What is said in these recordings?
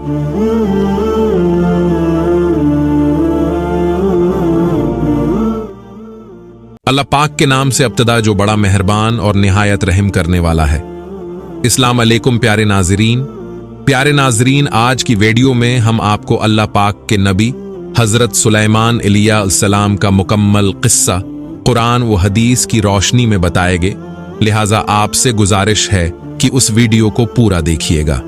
अल्लाह पाक के नाम से इब्तिदा जो बड़ा मेहरबान और निहायत रहम करने वाला है। अस्सलाम अलैकुम प्यारे नाजरीन, आज की वीडियो में हम आपको अल्लाह पाक के नबी हजरत सुलेमान अलैहिस्सलाम का मुकम्मल किस्सा कुरान व हदीस की रोशनी में बताएंगे, लिहाजा आपसे गुजारिश है कि उस वीडियो को पूरा देखिएगा।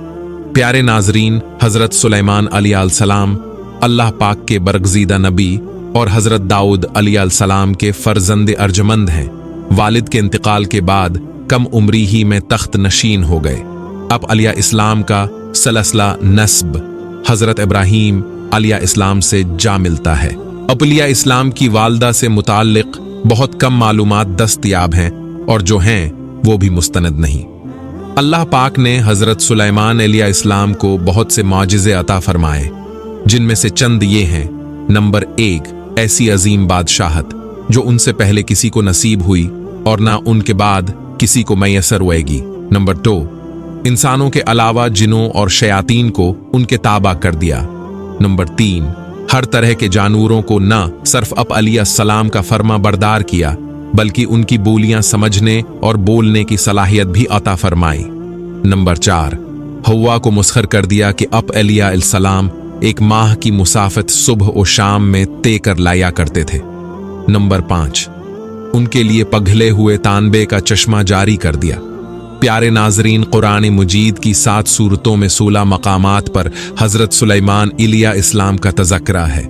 प्यारे नाजरीन, हजरत सुलेमान अलैहिस्सलाम अल्लाह पाक के बरगज़ीदा नबी और हजरत दाऊद अलैहिस्सलाम के फर्जंद अर्जमंद हैं। वालिद के इंतकाल के बाद कम उम्री ही में तख्त नशीन हो गए। अब अलैहिस्सलाम का सलसला नस्ब हजरत इब्राहीम अलैहिस्सलाम से जा मिलता है। अब अलैहिस्सलाम की वालदा से मुताल्लिक बहुत कम मालूमात दस्तयाब हैं और जो हैं वो भी मुस्तनद नहीं। अल्लाह पाक ने हजरत सुलेमान अलैहिस्सलाम को बहुत से मौजिज़े अता फरमाए, जिनमें से चंद ये हैं। नंबर 1, ऐसी अजीम बादशाहत जो उनसे पहले किसी को नसीब हुई और ना उनके बाद किसी को मैसर हुएगी। नंबर 2, इंसानों के अलावा जिनों और शयातीन को उनके ताबा कर दिया। नंबर 3, हर तरह के जानवरों को न सिर्फ अब अलैहिस्सलाम का फर्मा बरदार किया, बल्कि उनकी बोलियां समझने और बोलने की सलाहियत भी अता फरमाई। नंबर 4, हव्वा को मुस्खर कर दिया कि अब अलैहिस्सलाम एक माह की मुसाफत सुबह और शाम में तय कर लाया करते थे। नंबर 5, उनके लिए पघले हुए तांबे का चश्मा जारी कर दिया। प्यारे नाजरीन, कुरान मजीद की 7 सूरतों में 16 मकामात पर हजरत सुलेमान अलैहिस्सलाम का तज़किरा है।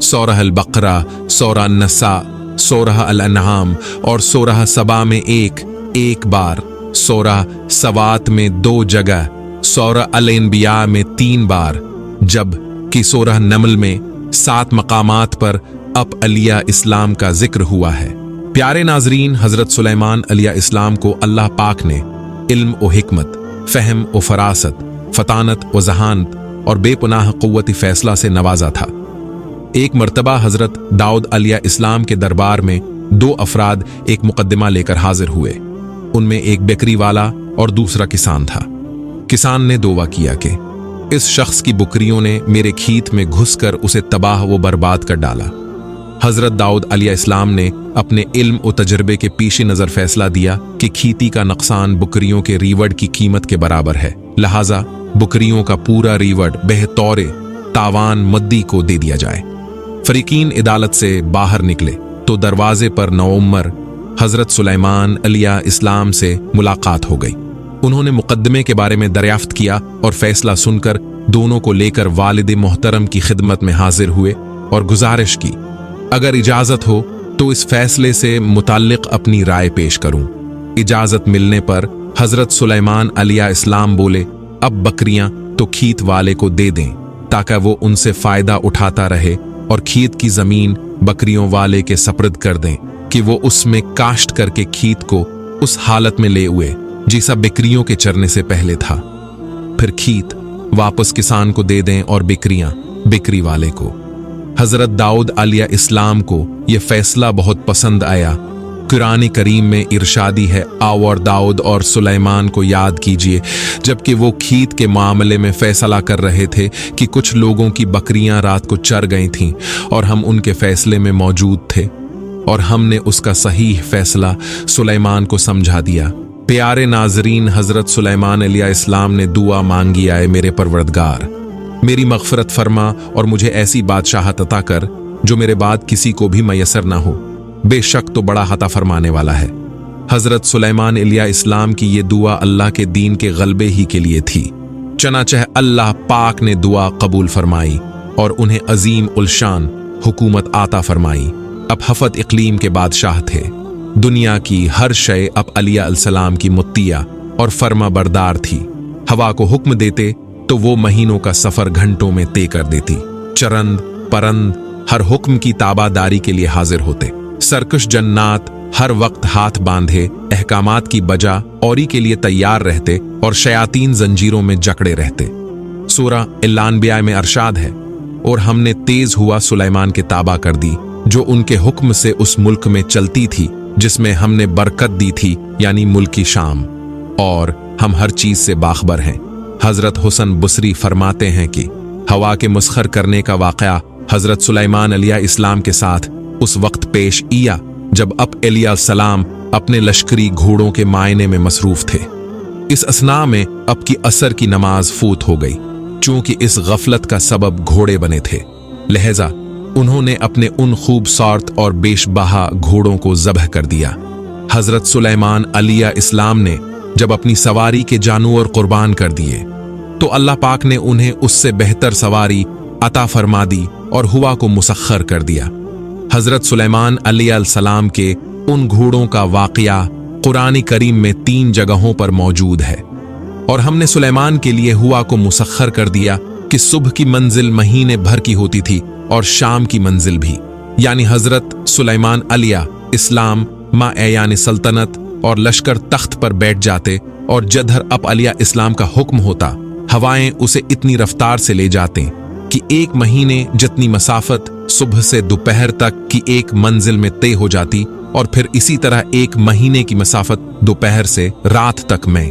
सूरह अल-बकरा, सूरह अन-नसा, सूरह अल-अनआम और सूरह सबा में एक बार, सूरह सवात में 2 जगह, सूरह अल-अनबिया में 3 बार, जब कि सूरह नमल में 7 मकामात पर अब अलैहिस्सलाम का जिक्र हुआ है। प्यारे नाजरीन, हजरत सुलेमान अलैहिस्सलाम को अल्लाह पाक ने इल्म व हिकमत, फहम व फरासत, फतानत व जहानत और बेपनाह कुव्वत फैसला से नवाजा था। एक मर्तबा हजरत दाऊद अलैहिस्सलाम के दरबार में 2 अफराद एक मुकद्दमा लेकर हाजिर हुए। उनमें एक बकरी वाला और दूसरा किसान था। किसान ने दावा किया कि इस शख्स की बकरियों ने मेरे खेत में घुसकर उसे तबाह व बर्बाद कर डाला। हजरत दाऊद अलैहिस्सलाम ने अपने इल्म और तजर्बे के पीछे नजर फैसला दिया कि खेती का नुकसान बकरियों के रीवड़ की कीमत के बराबर है, लिहाजा बकरियों का पूरा रीवड़ बेहतौरे तावान मद्दी को दे दिया जाए। फरीकीन अदालत से बाहर निकले तो दरवाजे पर नौउम्र हजरत सुलेमान अलैहिस्सलाम से मुलाकात हो गई। उन्होंने मुकद्दमे के बारे में दरियाफ्त किया और फैसला सुनकर दोनों को लेकर वालिद मोहतरम की खिदमत में हाजिर हुए और गुजारिश की, अगर इजाजत हो तो इस फैसले से मुताल्लिक अपनी राय पेश करूं। इजाजत मिलने पर हजरत सुलेमान अलैहिस्सलाम बोले, अब बकरियां तो खेत वाले को दे दें ताकि वो उनसे फायदा उठाता रहे और खेत की जमीन बकरियों वाले के सपर्द कर दें कि वो उसमें काश्त करके खेत को उस हालत में ले हुए जैसा बकरियों के चरने से पहले था। फिर खेत वापस किसान को दे दें और बकरियां बकरी वाले को। हजरत दाऊद अलैहिस्सलाम को यह फैसला बहुत पसंद आया। कुरान करीम में इरशादी है, आओ और दाऊद और सुलेमान को याद कीजिए जबकि वो खेत के मामले में फैसला कर रहे थे कि कुछ लोगों की बकरियां रात को चर गई थीं और हम उनके फैसले में मौजूद थे और हमने उसका सही फैसला सुलेमान को समझा दिया। प्यारे नाजरीन, हजरत सुलेमान अलैहिस्सलाम ने दुआ मांगी, आए मेरे परवरदिगार, मेरी मगफरत फरमा और मुझे ऐसी बादशाहत अता कर जो मेरे बाद किसी को भी मैसर ना हो। बेशक तो बड़ा अता फरमाने वाला है। हजरत सुलेमान अलैहिस्सलाम की ये दुआ अल्लाह के दीन के गलबे ही के लिए थी। चनाचे अल्लाह पाक ने दुआ कबूल फरमाई और उन्हें अजीम उलशान हुकूमत आता फरमाई। अब हफत इकलीम के बादशाह थे। दुनिया की हर शय अब अलैहिस्सलाम की मुत्तिया और फर्मा बरदार थी। हवा को हुक्म देते तो वो महीनों का सफर घंटों में तय कर देती। चरंद परंद हर हुक्म की ताबादारी के लिए हाजिर होते। सरकश जन्नात हर वक्त हाथ बांधे अहकामात की बजा औरी के लिए तैयार रहते और शयातीन जंजीरों में जकड़े रहते। सूरह अल-अनबिया में अरशाद है, और हमने तेज हुआ सुलेमान के ताबा कर दी जो उनके हुक्म से उस मुल्क में चलती थी जिसमें हमने बरकत दी थी, यानी मुल्क शाम, और हम हर चीज से बाखबर हैं। हजरत हुसन बुसरी फरमाते हैं कि हवा के मुस्खर करने का वाक़या हजरत सुलेमान अलैहिस्सलाम के साथ उस वक्त पेश आया जब अलैहिस्सलाम अपने लश्करी घोड़ों के मायने में मसरूफ थे। इस असना में अब की असर की नमाज फूत हो गई। चूंकि इस गफलत का सबब घोड़े बने थे, लिहाजा उन्होंने अपने उन खूबसूरत और बेशबहा घोड़ों को ज़ब्ह कर दिया। हजरत सुलेमान अलैहिस्सलाम ने जब अपनी सवारी के जानवर कुर्बान कर दिए तो अल्लाह पाक ने उन्हें उससे बेहतर सवारी अता फरमा दी और हुआ को मुसख्खर कर दिया। हजरत सुलेमान अलैहिस्सलाम के उन घोड़ों का वाक़या कुरान करीम में 3 जगहों पर मौजूद है। और हमने सुलेमान के लिए हुआ को मुसख्खर कर दिया कि सुबह की मंजिल महीने भर की होती थी और शाम की मंजिल भी, यानी हजरत सुलेमान अलैहिस्सलाम मायान सल्तनत और लश्कर तख्त पर बैठ जाते और जधर अलैहिस्सलाम का हुक्म होता, हवाएं उसे इतनी रफ्तार से ले जाते कि 1 महीने जितनी मसाफत सुबह से दोपहर तक की एक मंजिल में तय हो जाती और फिर इसी तरह 1 महीने की मसाफत दोपहर से रात तक में,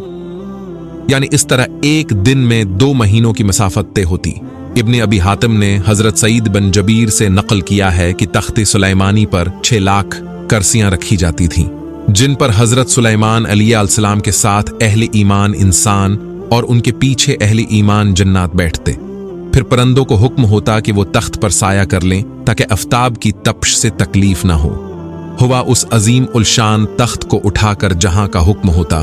यानी इस तरह 1 दिन में 2 महीनों की मसाफत तय होती। इब्ने अबी हातिम ने हजरत सईद बिन जबीर से नकल किया है कि तख्त सुलेमानी पर 6 लाख कर्सियां रखी जाती थीं, जिन पर हजरत सुलेमान अलैहिस्सलाम के साथ अहले ईमान इंसान और उनके पीछे अहले ईमान जन्नात बैठते। फिर परंदों को हुक्म होता कि वो तख्त पर साया कर लें ताकि आफ्ताब की तपश से तकलीफ ना हो। हुआ उस अजीम उलशान तख्त को उठाकर जहां का हुक्म होता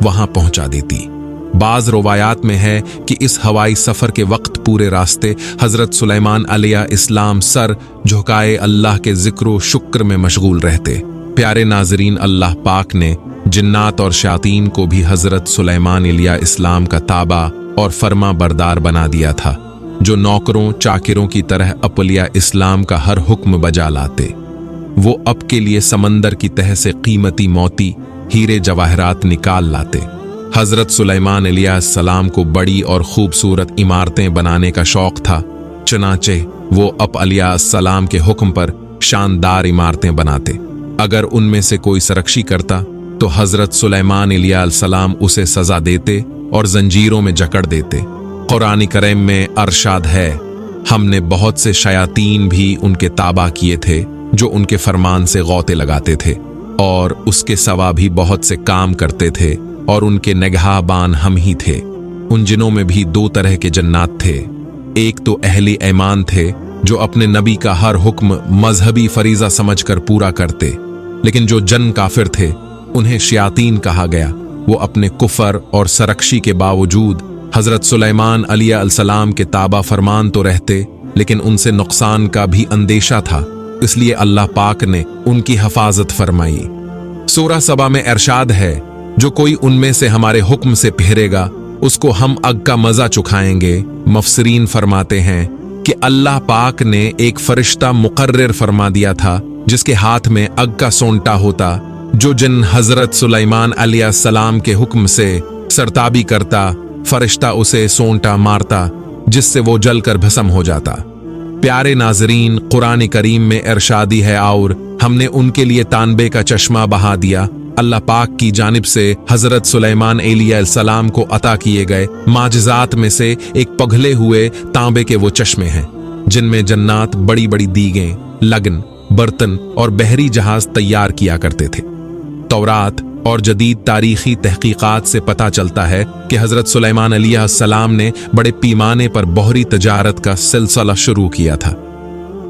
वहां पहुंचा देती। बाज रवायात में है कि इस हवाई सफर के वक्त पूरे रास्ते हजरत सुलेमान अलैहिस्सलाम सर झुकाए अल्लाह के जिक्र शुक्र में मशगूल रहते। प्यारे नाजरीन, अल्लाह पाक ने जिन्नात और शायातीन को भी हजरत सुलेमान अलैहिस्सलाम का ताबा और फर्मा बरदार बना दिया था, जो नौकरों चाकिरों की तरह अलैहिस्सलाम का हर हुक्म बजा लाते। वो अब के लिए समंदर की तह से कीमती मोती हीरे जवाहरात निकाल लाते। हजरत सुलेमान अलैहिस्सलाम को बड़ी और खूबसूरत इमारतें बनाने का शौक था, चनाचे वो अलैहिस्सलाम के हुक्म पर शानदार इमारतें बनाते। अगर उनमें से कोई सरकशी करता तो हजरत सुलेमान अलैहिस्सलाम उसे सजा देते और जंजीरों में जकड़ देते। कुरान करीम में अरशाद है, हमने बहुत से शयातीन भी उनके ताबा किए थे जो उनके फरमान से गौते लगाते थे और उसके सवा भी बहुत से काम करते थे और उनके निगहबान हम ही थे। उन जिनों में भी 2 तरह के जन्नात थे। एक तो अहले ईमान थे जो अपने नबी का हर हुक्म मजहबी फरीजा समझकर पूरा करते, लेकिन जो जन काफिर थे उन्हें शयातीन कहा गया। वो अपने कुफर और सरकशी के बावजूद हजरत सुलेमान अलैहिस्सलाम के ताबा फरमान तो रहते, लेकिन उनसे नुकसान का भी अंदेशा था, इसलिए अल्लाह पाक ने उनकी हिफाजत फरमाई। सूरह सबा में इरशाद है, जो कोई उनमें से हमारे हुक्म से फिरेगा उसको हम अग का मजा चुखाएंगे। मुफस्सिरीन फरमाते हैं कि अल्लाह पाक ने एक फरिश्ता मुकर्रर फरमा दिया था जिसके हाथ में अग का सोंटा होता, जो जिन हजरत सुलेमान अलैहिस्सलाम के हुक्म से सरताबी करता, फरिश्ता उसे सोंटा मारता जिससे वो जलकर भस्म हो जाता। प्यारे नाजरीन, कुरान करीम में इरशादी है, और हमने उनके लिए तांबे का चश्मा बहा दिया। अल्लाह पाक की जानिब से हजरत सुलेमान अलैहिस्सलाम को अता किए गए माजिज़ात में से एक पघले हुए तांबे के वो चश्मे हैं जिनमें जन्नात बड़ी बड़ी दीगें, लगन, बर्तन और बहरी जहाज तैयार किया करते थे। तौरात और जदीद तारीखी तहकीकात से पता चलता है कि हजरत सुलेमान अलैहिस्सलाम ने बड़े पैमाने पर बहरी तजारत का सिलसिला शुरू किया था।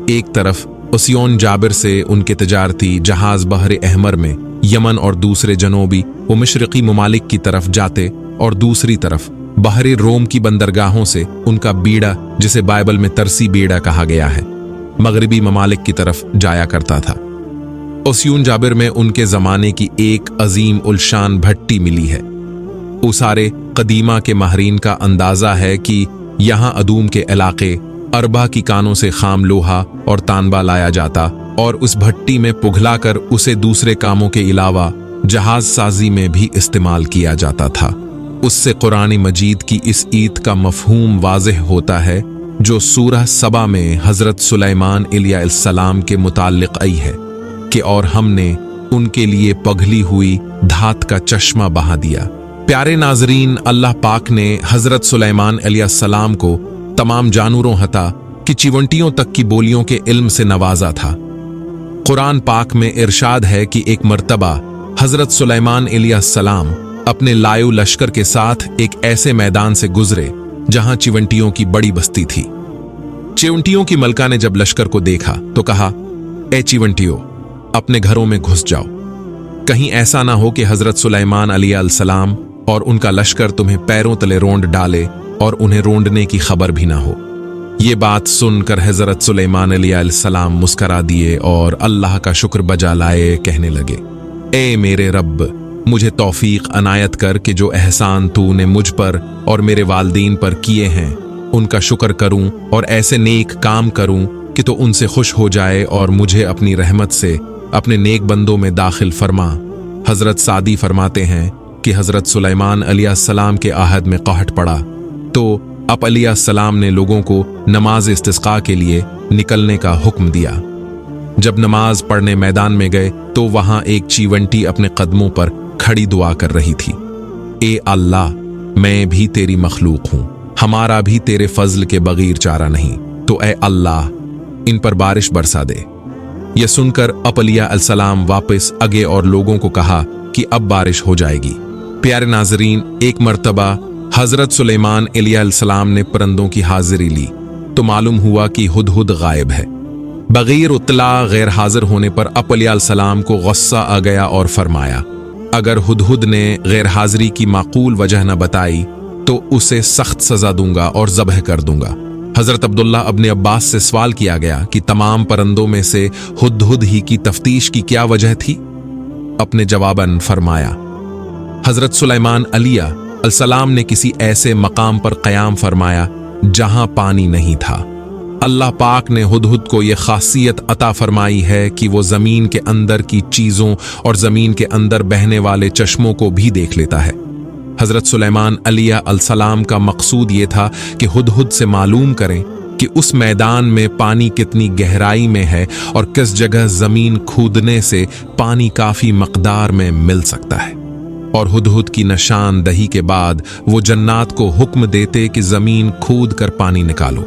एक तरफ उस्यून जाबिर से उनके तजारती जहाज बहर अहमर में यमन और दूसरे जनूबी व मशरकी ममालिक की तरफ जाते, और दूसरी तरफ बहरी रोम की बंदरगाहों से उनका बीड़ा, जिसे बाइबल में तरसी बीड़ा कहा गया है, मगरबी ममालिक की तरफ जाया करता था। उस्यून जाबिर में उनके ज़माने की एक अजीम उलशान भट्टी मिली है। उसारे कदीमा के माहरीन का अंदाज़ा है कि यहाँ अदूम के इलाके अरबा की कानों से खाम लोहा और तांबा लाया जाता और उस भट्टी में पुघलाकर उसे दूसरे कामों के अलावा जहाज साजी में भी इस्तेमाल किया जाता था। उससे कुरान मजीद की इस ईद का मफहूम वाज़ेह होता है जो सूरह सबा में हजरत सुलेमान अलैहिस्सलाम के मुताल्लिक़ आई है कि और हमने उनके लिए पघली हुई धात का चश्मा बहा दिया। प्यारे नाजरीन, अल्लाह पाक ने हजरत सुलेमान अलैहिस्सलाम को तमाम जानवरों हता कि चिवंटियों तक की बोलियों के इल्म से नवाजा था। कुरान पाक में इरशाद है कि एक मर्तबा हजरत सुलेमान अलैहिस्सलाम अपने लायु लश्कर के साथ एक ऐसे मैदान से गुजरे जहां चिवंटियों की बड़ी बस्ती थी। चिवंटियों की मलका ने जब लश्कर को देखा तो कहा, ए चिवंटियों, अपने घरों में घुस जाओ, कहीं ऐसा ना हो कि हजरत सुलेमान अलैहिस्सलाम और उनका लश्कर तुम्हें पैरों तले रोंद डाले और उन्हें रोंदने की खबर भी ना हो। ये बात सुनकर हजरत सुलेमान अलैहिस्सलाम मुस्करा दिए और अल्लाह का शुक्र बजा लाए, कहने लगे, ए मेरे रब, मुझे तौफीक अनायत कर कि जो एहसान तूने मुझ पर और मेरे वालदीन पर किए हैं उनका शुक्र करूं और ऐसे नेक काम करूं कि तो उनसे खुश हो जाए और मुझे अपनी रहमत से अपने नेक बंदों में दाखिल फरमा। हजरत सादी फरमाते हैं कि हजरत सुलेमान अलैहिस्सलाम के आहद में कहट पड़ा तो अब अलैहिस्सलाम ने लोगों को नमाज इस्तिस्का के लिए निकलने का हुक्म दिया। जब नमाज पढ़ने मैदान में गए तो वहां एक चीवंटी अपने कदमों पर खड़ी दुआ कर रही थी, ए अल्लाह, मैं भी तेरी मखलूक हूं, हमारा भी तेरे फजल के बगैर चारा नहीं, तो ए अल्लाह इन पर बारिश बरसा दे। यह सुनकर अलैहिस्सलाम वापस आगे और लोगों को कहा कि अब बारिश हो जाएगी। प्यारे नाजरीन, एक मर्तबा हजरत सुलेमान अलैहिस्सलाम ने परिंदों की हाजिरी ली तो मालूम हुआ कि हुदहुद गायब है। बगैर उतला गैर हाजिर होने पर अलैहिस्सलाम को गुस्सा आ गया और फरमाया, अगर हुदहुद ने गैर हाजिरी की माकूल वजह न बताई तो उसे सख्त सजा दूंगा और ज़बह कर दूंगा। हजरत अब्दुल्ला अब्ने अब्बास से सवाल किया गया कि तमाम परिंदों में से हुदहुद ही की तफ्तीश की क्या वजह थी? अपने जवाबन फरमाया, हजरत सुलेमान अलैहिस्सलाम ने किसी ऐसे मकाम पर क़याम फरमाया जहां पानी नहीं था। अल्लाह पाक ने हुदहुद को यह खासियत अता फरमाई है कि वो ज़मीन के अंदर की चीज़ों और ज़मीन के अंदर बहने वाले चश्मों को भी देख लेता है। हजरत सुलेमान अलैहिस्सलाम का मकसूद ये था कि हुदहुद से मालूम करें कि उस मैदान में पानी कितनी गहराई में है और किस जगह ज़मीन खोदने से पानी काफ़ी मकदार में मिल सकता है। और हुदहुद की निशानदही के बाद वो जन्नात को हुक्म देते कि ज़मीन खोद कर पानी निकालो।